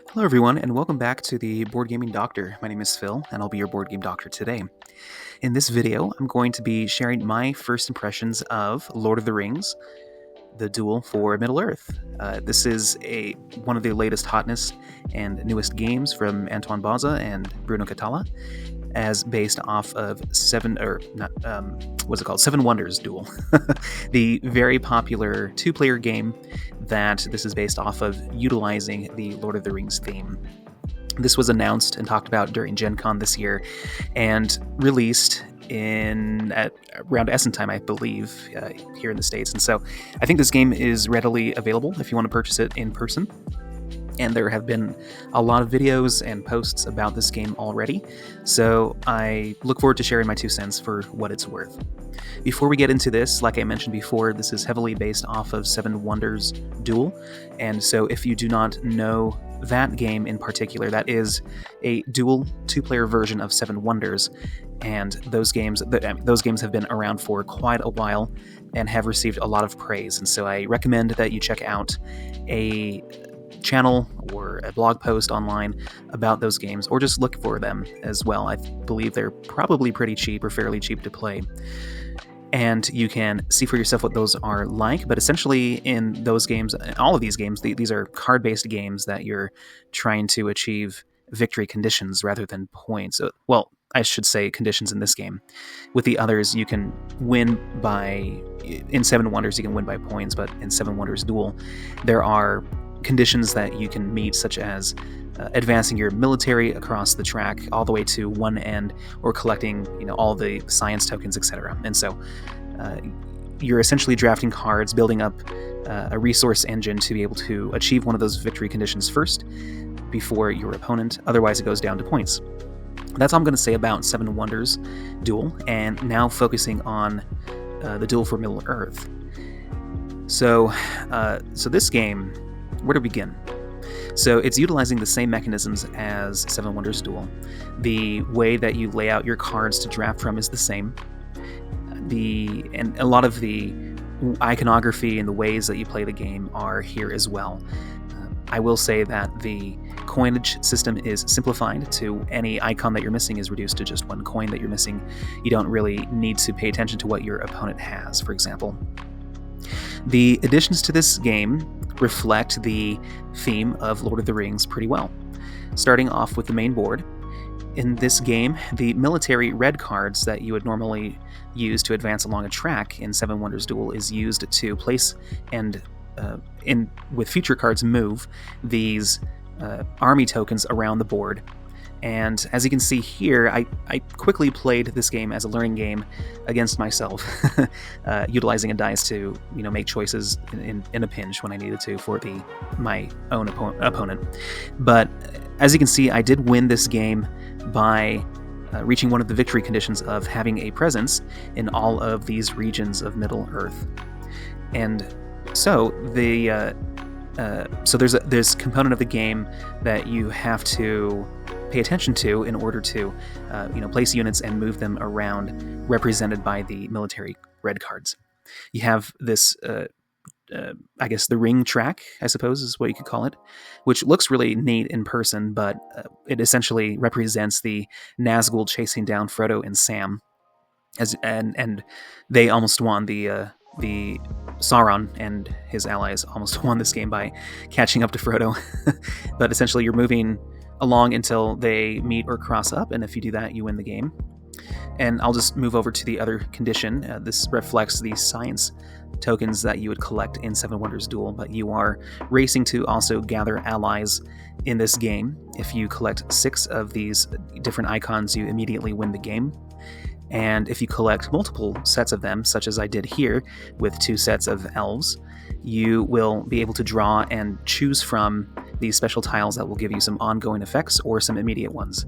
Hello, everyone, and welcome back to the Board Gaming Doctor. My name is Phil, and I'll be your Board Game Doctor today. In this video, I'm going to be sharing my first impressions of Lord of the Rings, the Duel for Middle-earth. This is one of the latest hotness and newest games from Antoine Bauza and Bruno Cathala, as based off of Seven Wonders Duel, the very popular two-player game that this is based off of, utilizing the Lord of the Rings theme. This was announced and talked about during Gen Con this year, and released at around Essen time, I believe, here in the States. And so I think this game is readily available if you want to purchase it in person. And there have been a lot of videos and posts about this game already, so I look forward to sharing my 2 cents for what it's worth. Before we get into this, like I mentioned before, this is heavily based off of Seven Wonders Duel, and so if you do not know that game in particular, that is a dual two-player version of Seven Wonders, and those games have been around for quite a while and have received a lot of praise, and so I recommend that you check out a channel or a blog post online about those games, or just look for them as well. I believe they're probably pretty cheap or fairly cheap to play, and you can see for yourself what those are like. But essentially, in those games, all of these games, these are card-based games that you're trying to achieve victory conditions rather than points. Well, I should say conditions in this game. With the others, you can win in Seven Wonders, you can win by points, but in Seven Wonders Duel, there are conditions that you can meet, such as advancing your military across the track all the way to one end, or collecting, all the science tokens, etc. And so you're essentially drafting cards, building up a resource engine to be able to achieve one of those victory conditions first before your opponent. Otherwise, it goes down to points. That's all I'm going to say about Seven Wonders Duel, and now focusing on the Duel for Middle-earth. So this game, where to begin? So it's utilizing the same mechanisms as Seven Wonders Duel. The way that you lay out your cards to draft from is the same. And a lot of the iconography and the ways that you play the game are here as well. I will say that the coinage system is simplified to any icon that you're missing is reduced to just one coin that you're missing. You don't really need to pay attention to what your opponent has, for example. The additions to this game reflect the theme of Lord of the Rings pretty well. Starting off with the main board, in this game, the military red cards that you would normally use to advance along a track in Seven Wonders Duel is used to place and, with future cards, move these army tokens around the board. And as you can see here, I quickly played this game as a learning game against myself, utilizing a dice to make choices in a pinch when I needed to for my own opponent. But as you can see, I did win this game by reaching one of the victory conditions of having a presence in all of these regions of Middle-earth. And so there's this component of the game that you have to pay attention to in order to place units and move them around, represented by the military red cards. You have this I guess the ring track, I suppose is what you could call it, which looks really neat in person, but it essentially represents the Nazgul chasing down Frodo and Sam, and they almost won. The Sauron and his allies almost won this game by catching up to Frodo. But essentially, you're moving along until they meet or cross up, and if you do that, you win the game. And I'll just move over to the other condition. This reflects the science tokens that you would collect in Seven Wonders Duel, but you are racing to also gather allies in this game. If you collect 6 of these different icons, you immediately win the game. And if you collect multiple sets of them, such as I did here with 2 sets of elves, you will be able to draw and choose from these special tiles that will give you some ongoing effects or some immediate ones,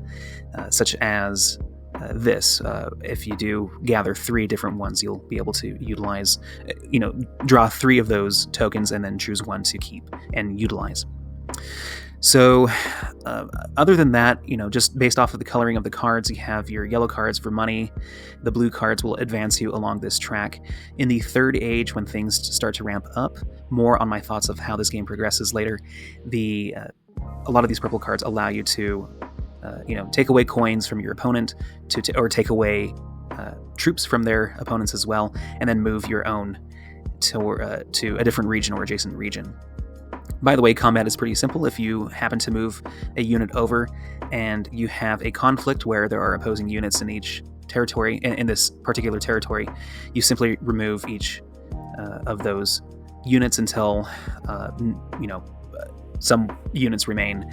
such as this. If you do gather 3 different ones, you'll be able to utilize, draw 3 of those tokens and then choose one to keep and utilize. So other than that, just based off of the coloring of the cards, you have your yellow cards for money. The blue cards will advance you along this track. In the third age, when things start to ramp up, more on my thoughts of how this game progresses later, the a lot of these purple cards allow you to, take away coins from your opponent, or take away troops from their opponents as well, and then move your own to a different region or adjacent region. By the way, combat is pretty simple. If you happen to move a unit over and you have a conflict where there are opposing units in each territory, in this particular territory, you simply remove each of those units until some units remain.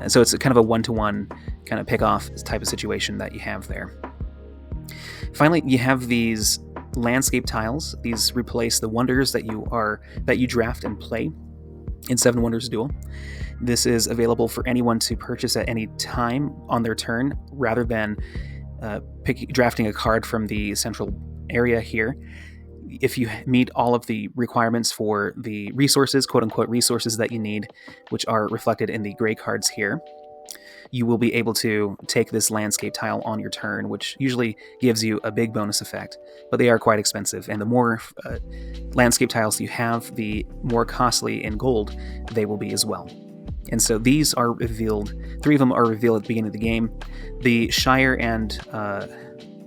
So it's kind of a one-to-one kind of pick-off type of situation that you have there. Finally, you have these landscape tiles. These replace the wonders that you draft and play in Seven Wonders Duel. This is available for anyone to purchase at any time on their turn, rather than drafting a card from the central area here. If you meet all of the requirements for the resources, quote-unquote resources that you need, which are reflected in the gray cards here, you will be able to take this landscape tile on your turn, which usually gives you a big bonus effect, but they are quite expensive, and the more landscape tiles you have, the more costly in gold they will be as well. And so these are revealed, 3 of them are revealed at the beginning of the game. The Shire and,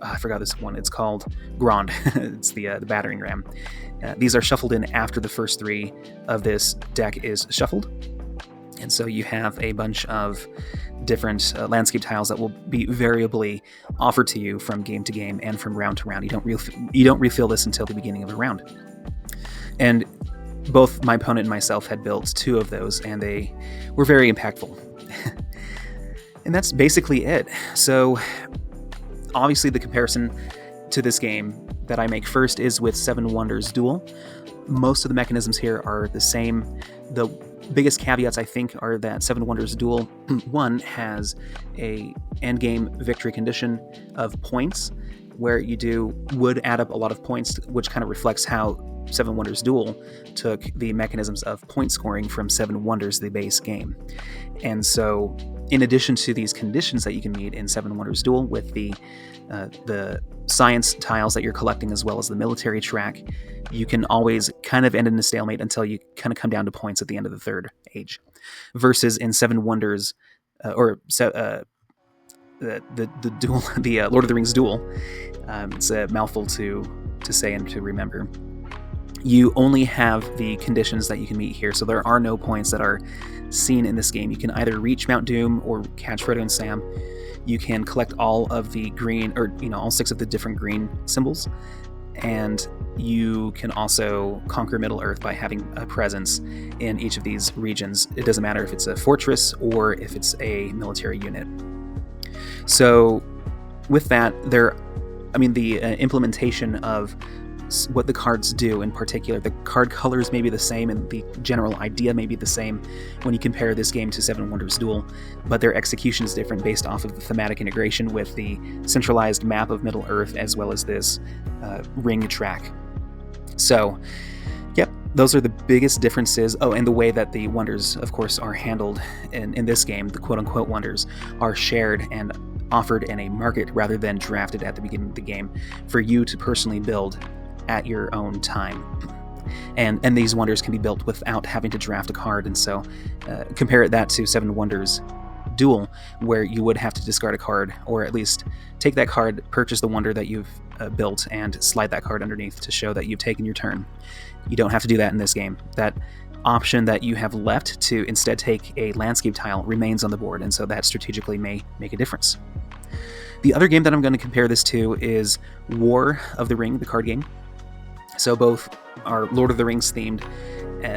I forgot this one, it's called Grand, it's the battering ram. These are shuffled in after the first 3 of this deck is shuffled. And so you have a bunch of different landscape tiles that will be variably offered to you from game to game and from round to round. You don't refill this until the beginning of a round. And both my opponent and myself had built 2 of those, and they were very impactful. And that's basically it. So obviously the comparison to this game that I make first is with Seven Wonders Duel. Most of the mechanisms here are the same. The biggest caveats, I think, are that Seven Wonders Duel 1 has a endgame victory condition of points, where you would add up a lot of points, which kind of reflects how Seven Wonders Duel took the mechanisms of point scoring from Seven Wonders, the base game. And so, in addition to these conditions that you can meet in Seven Wonders Duel with the science tiles that you're collecting, as well as the military track, you can always kind of end in a stalemate until you kind of come down to points at the end of the third age. Versus in Seven Wonders, the duel, the Lord of the Rings Duel, it's a mouthful to say and to remember. You only have the conditions that you can meet here, so there are no points that are seen in this game. You can either reach Mount Doom or catch Frodo and Sam. You can collect all of the green, or all 6 of the different green symbols, and you can also conquer Middle Earth by having a presence in each of these regions. It doesn't matter if it's a fortress or if it's a military unit. So with that, the implementation of what the cards do in particular, the card colors may be the same and the general idea may be the same when you compare this game to Seven Wonders Duel, but their execution is different based off of the thematic integration with the centralized map of Middle Earth, as well as this ring track. So, yep, those are the biggest differences. Oh, and the way that the wonders, of course, are handled in this game, the quote-unquote wonders, are shared and offered in a market rather than drafted at the beginning of the game for you to personally build at your own time. And these wonders can be built without having to draft a card, and so compare that to Seven Wonders Duel, where you would have to discard a card, or at least take that card, purchase the wonder that you've built, and slide that card underneath to show that you've taken your turn. You don't have to do that in this game. That option that you have left to instead take a landscape tile remains on the board, and so that strategically may make a difference. The other game that I'm going to compare this to is War of the Ring, the card game. So both are Lord of the Rings themed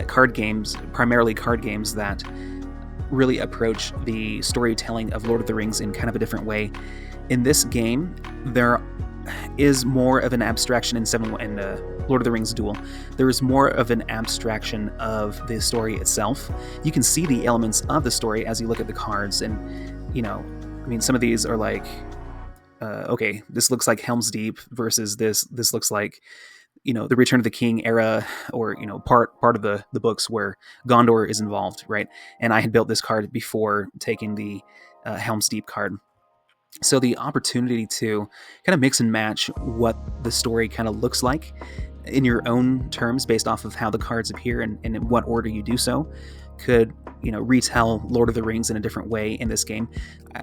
card games, primarily card games that really approach the storytelling of Lord of the Rings in kind of a different way. In this game, there is more of an abstraction in Lord of the Rings Duel. There is more of an abstraction of the story itself. You can see the elements of the story as you look at the cards, and some of these are like, okay, this looks like Helm's Deep versus this looks like the Return of the King era, or part of the books where Gondor is involved, right? And I had built this card before taking the Helm's Deep card. So the opportunity to kind of mix and match what the story kind of looks like in your own terms based off of how the cards appear and in what order you do so could, retell Lord of the Rings in a different way in this game.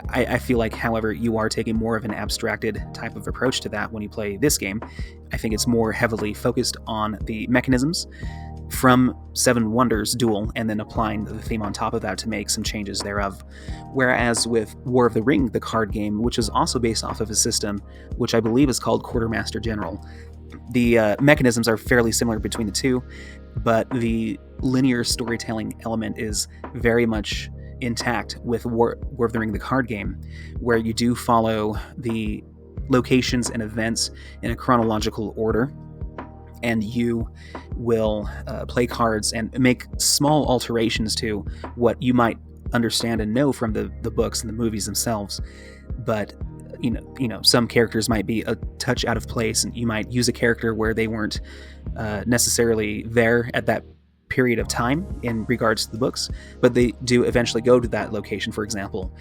I feel like, however, you are taking more of an abstracted type of approach to that when you play this game. I think it's more heavily focused on the mechanisms from Seven Wonders Duel, and then applying the theme on top of that to make some changes thereof. Whereas with War of the Ring, the card game, which is also based off of a system which I believe is called Quartermaster General, the mechanisms are fairly similar between the two, but the linear storytelling element is very much intact with War of the Ring, the card game, where you do follow the locations and events in a chronological order, and you will play cards and make small alterations to what you might understand and know from the books and the movies themselves. But some characters might be a touch out of place, and you might use a character where they weren't necessarily there at that period of time in regards to the books, but they do eventually go to that location. For example,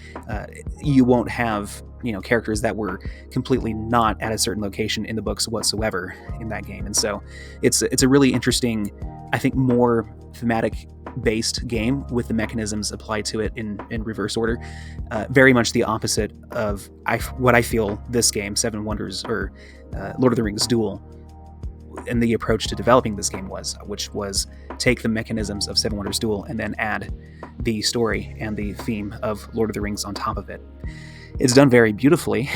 you won't have characters that were completely not at a certain location in the books whatsoever in that game. And so it's a really interesting, I think, more thematic based game with the mechanisms applied to it in reverse order. Very much the opposite of what I feel this game, Seven Wonders, or Lord of the Rings Duel, and the approach to developing this game was, which was take the mechanisms of Seven Wonders Duel and then add the story and the theme of Lord of the Rings on top of it. It's done very beautifully.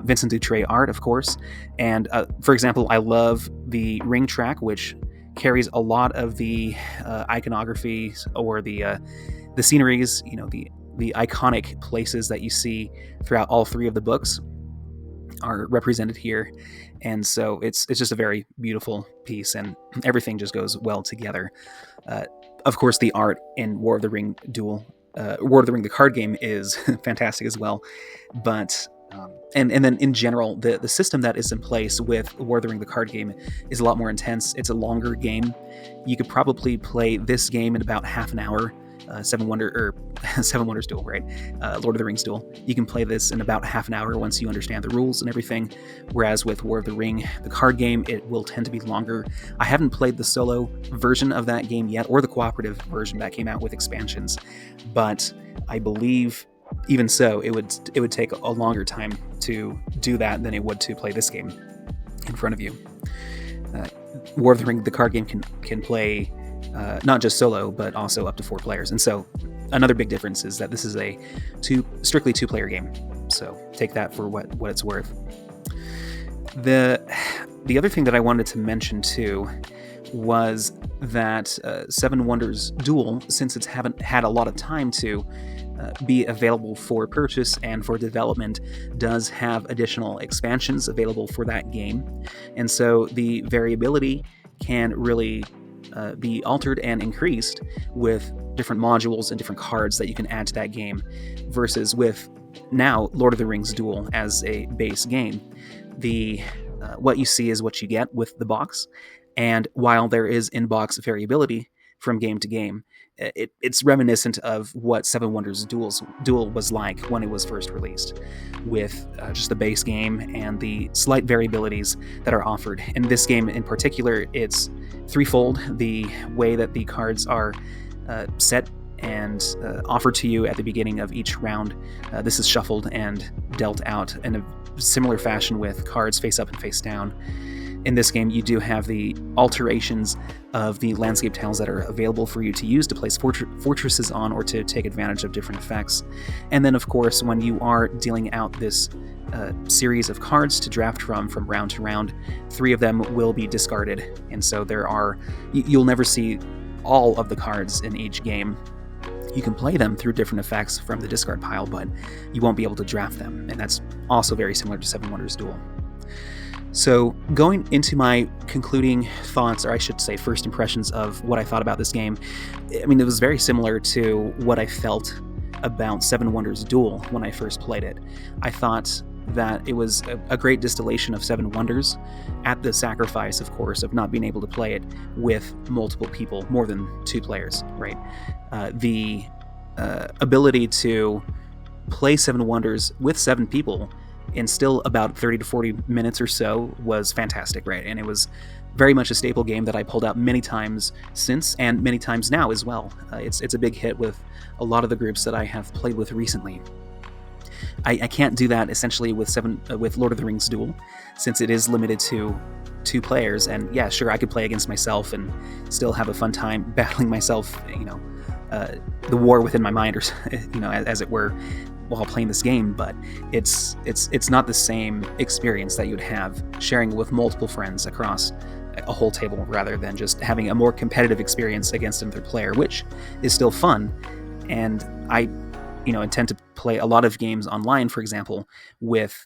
Vincent Dutrait art, of course. And for example, I love the ring track, which carries a lot of the iconography or the sceneries, the iconic places that you see throughout all three of the books are represented here. And so it's just a very beautiful piece, and everything just goes well together. Of course, the art in War of the Ring Duel, War of the Ring, the card game, is fantastic as well. But and then in general, the system that is in place with War of the Ring, the card game, is a lot more intense. It's a longer game. You could probably play this game in about half an hour. Seven Wonders Duel, right? Lord of the Rings Duel. You can play this in about half an hour once you understand the rules and everything. Whereas with War of the Ring, the card game, it will tend to be longer. I haven't played the solo version of that game yet, or the cooperative version that came out with expansions, but I believe even so, it would take a longer time to do that than it would to play this game in front of you. War of the Ring, the card game, can play not just solo, but also up to 4 players. And so another big difference is that this is a strictly 2-player game. So take that for what it's worth. The other thing that I wanted to mention too was that Seven Wonders Duel, since it's haven't had a lot of time to be available for purchase and for development, does have additional expansions available for that game. And so the variability can really be altered and increased with different modules and different cards that you can add to that game, versus with now Lord of the Rings Duel as a base game. The what you see is what you get with the box, and while there is in-box variability from game to game, it's reminiscent of what Seven Wonders Duel was like when it was first released, with just the base game and the slight variabilities that are offered. In this game in particular, it's threefold. The way that the cards are set and offered to you at the beginning of each round, this is shuffled and dealt out in a similar fashion with cards face up and face down. In this game, you do have the alterations of the landscape tiles that are available for you to use to place fortresses on, or to take advantage of different effects. And then, of course, when you are dealing out this series of cards to draft from round to round, 3 of them will be discarded. And so you'll never see all of the cards in each game. You can play them through different effects from the discard pile, but you won't be able to draft them. And that's also very similar to Seven Wonders Duel. So going into my concluding thoughts, or I should say first impressions of what I thought about this game, I mean, it was very similar to what I felt about Seven Wonders Duel when I first played it. I thought that it was a great distillation of Seven Wonders, at the sacrifice, of course, of not being able to play it with multiple people, more than 2 players, right? The ability to play Seven Wonders with 7 people in still about 30 to 40 minutes or so was fantastic, right? And it was very much a staple game that I pulled out many times since, and many times now as well. It's a big hit with a lot of the groups that I have played with recently. I can't do that essentially with Lord of the Rings Duel, since it is limited to 2 players. And yeah, sure, I could play against myself and still have a fun time battling myself, the war within my mind, or as it were, while playing this game. But it's not the same experience that you'd have sharing with multiple friends across a whole table, rather than just having a more competitive experience against another player, which is still fun. And I intend to play a lot of games online, for example, with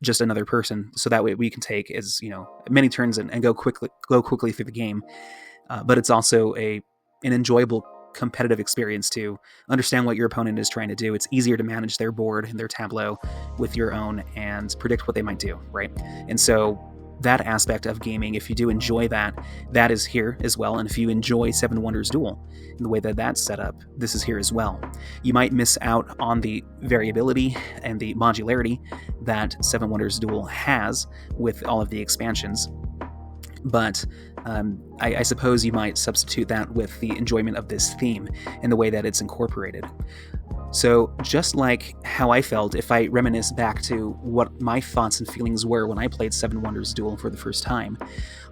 just another person, so that way we can take many turns and go quickly through the game. But it's also an enjoyable competitive experience to understand what your opponent is trying to do. It's easier to manage their board and their tableau with your own and predict what they might do, right? And so that aspect of gaming, if you do enjoy that is here as well. And if you enjoy Seven Wonders Duel and the way that that's set up, this is here as well. You might miss out on the variability and the modularity that Seven Wonders Duel has with all of the expansions, but I suppose you might substitute that with the enjoyment of this theme and the way that it's incorporated. So just like how I felt, if I reminisce back to what my thoughts and feelings were when I played Seven Wonders Duel for the first time,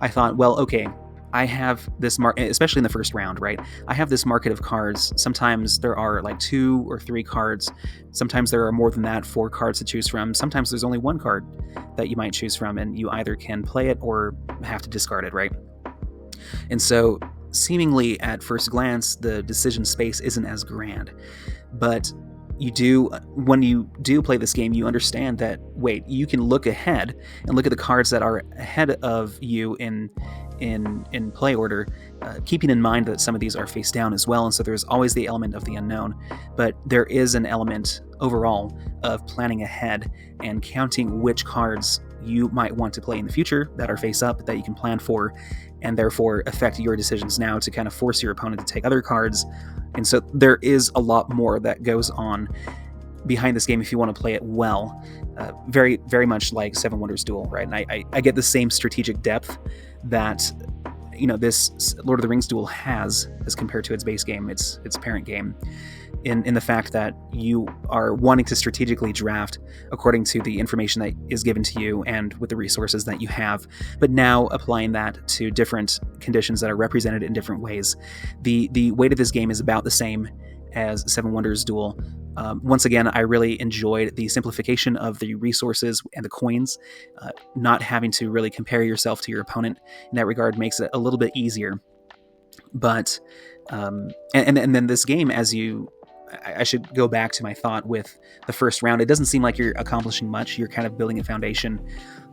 I thought, well, okay, I have this especially in the first round, right? I have this market of cards. Sometimes there are like 2 or 3 cards. Sometimes there are more than that, 4 cards to choose from. Sometimes there's only 1 card that you might choose from, and you either can play it or have to discard it, right? And so seemingly at first glance, the decision space isn't as grand. But when you do play this game, you understand that, wait, you can look ahead and look at the cards that are ahead of you in play order, keeping in mind that some of these are face down as well, and so there's always the element of the unknown. But there is an element overall of planning ahead and counting which cards you might want to play in the future that are face up that you can plan for, and therefore affect your decisions now to kind of force your opponent to take other cards. And so there is a lot more that goes on behind this game if you want to play it well. Very, very much like Seven Wonders Duel, right? And I get the same strategic depth that this Lord of the Rings Duel has as compared to its base game, its parent game, in the fact that you are wanting to strategically draft according to the information that is given to you and with the resources that you have, but now applying that to different conditions that are represented in different ways. The weight of this game is about the same as Seven Wonders Duel. Once again, I really enjoyed the simplification of the resources and the coins. Not having to really compare yourself to your opponent in that regard makes it a little bit easier. But and then this game, I should go back to my thought with the first round. It doesn't seem like you're accomplishing much. You're kind of building a foundation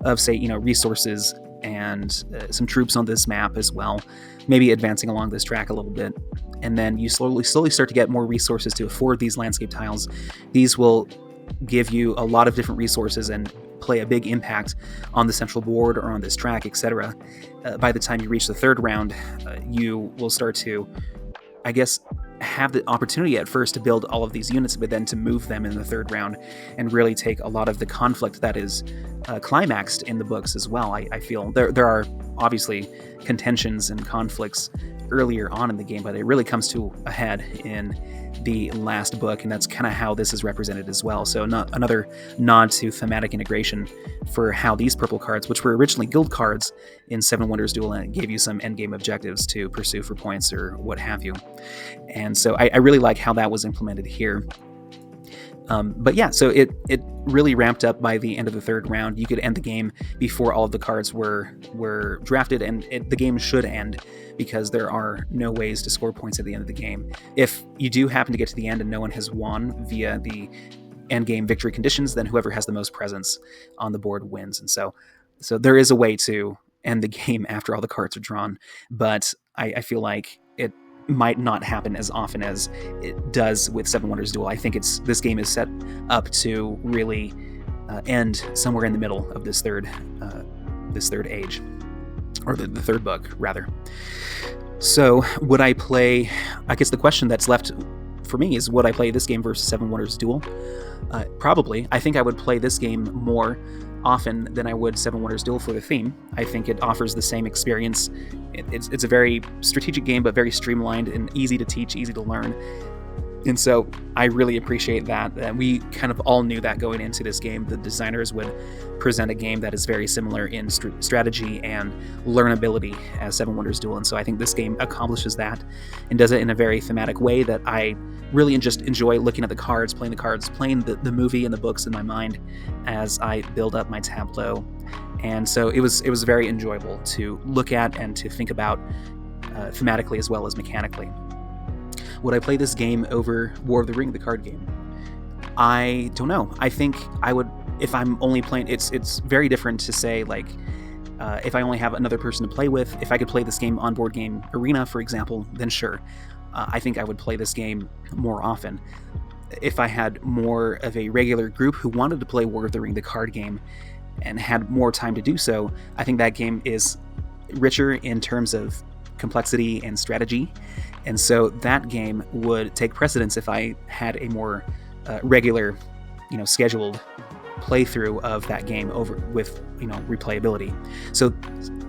of, say, resources and some troops on this map as well, maybe advancing along this track a little bit. And then you slowly start to get more resources to afford these landscape tiles. These will give you a lot of different resources and play a big impact on the central board or on this track, etc. By the time you reach the third round, you will start to, I guess, have the opportunity at first to build all of these units, but then to move them in the third round and really take a lot of the conflict that is climaxed in the books as well. I feel there are obviously contentions and conflicts earlier on in the game, but it really comes to a head in the last book, and that's kind of how this is represented as well. So another nod to thematic integration for how these purple cards, which were originally guild cards in Seven Wonders Duel, and it gave you some endgame objectives to pursue for points or what have you. And so I really like how that was implemented here. But yeah, so it really ramped up by the end of the third round. You could end the game before all of the cards were drafted, and the game should end because there are no ways to score points at the end of the game. If you do happen to get to the end and no one has won via the end game victory conditions, then whoever has the most presence on the board wins. And so there is a way to end the game after all the cards are drawn, but I feel like it might not happen as often as it does with Seven Wonders Duel. I think this game is set up to really end somewhere in the middle of this third age, or the third book rather. So would I play? I guess the question that's left for me is, would I play this game versus Seven Wonders Duel? Probably. I think I would play this game more often than I would Seven Wonders Duel for the theme. I think it offers the same experience. It's a very strategic game, but very streamlined and easy to teach, easy to learn. And so I really appreciate that. And we kind of all knew that going into this game. The designers would present a game that is very similar in strategy and learnability as Seven Wonders Duel. And so I think this game accomplishes that and does it in a very thematic way that I really just enjoy looking at the cards, playing the movie and the books in my mind as I build up my tableau. And so it was very enjoyable to look at and to think about thematically as well as mechanically. Would I play this game over War of the Ring, the card game? I don't know. I think I would, if I'm only playing, it's very different to say, like, if I only have another person to play with, if I could play this game on Board Game Arena, for example, then sure. I think I would play this game more often. If I had more of a regular group who wanted to play War of the Ring, the card game, and had more time to do so, I think that game is richer in terms of complexity and strategy. And so that game would take precedence if I had a more regular, scheduled playthrough of that game over with, replayability. So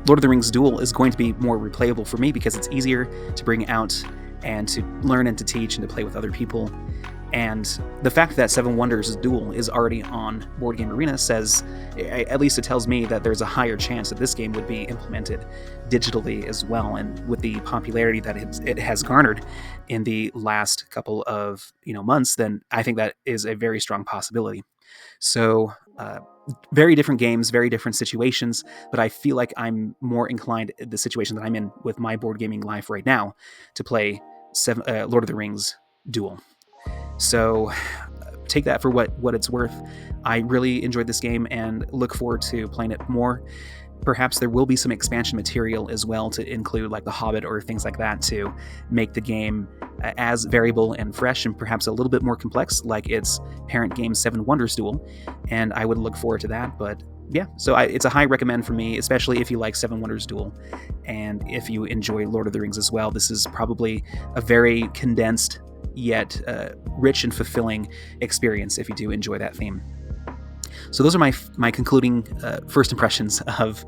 Lord of the Rings Duel is going to be more replayable for me because it's easier to bring out and to learn and to teach and to play with other people. And the fact that Seven Wonders Duel is already on Board Game Arena says, at least it tells me that there's a higher chance that this game would be implemented digitally as well. And with the popularity that it has garnered in the last couple of months, then I think that is a very strong possibility. So very different games, very different situations, but I feel like I'm more inclined, the situation that I'm in with my board gaming life right now, to play Lord of the Rings Duel. So take that for what it's worth. I really enjoyed this game and look forward to playing it more. Perhaps there will be some expansion material as well to include, like The Hobbit or things like that, to make the game as variable and fresh and perhaps a little bit more complex, like its parent game Seven Wonders Duel. And I would look forward to that. But yeah, so it's a high recommend for me, especially if you like Seven Wonders Duel. And if you enjoy Lord of the Rings as well, this is probably a very condensed yet rich and fulfilling experience if you do enjoy that theme. So those are my concluding first impressions of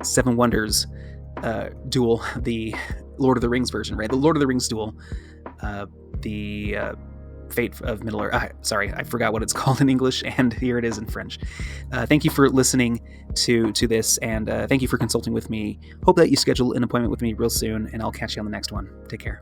Seven Wonders Duel, the Lord of the Rings version, right? The Lord of the Rings Duel, the Fate of Middle-earth. Sorry, I forgot what it's called in English, and here it is in French. Thank you for listening to this, and thank you for consulting with me. Hope that you schedule an appointment with me real soon, and I'll catch you on the next one. Take care.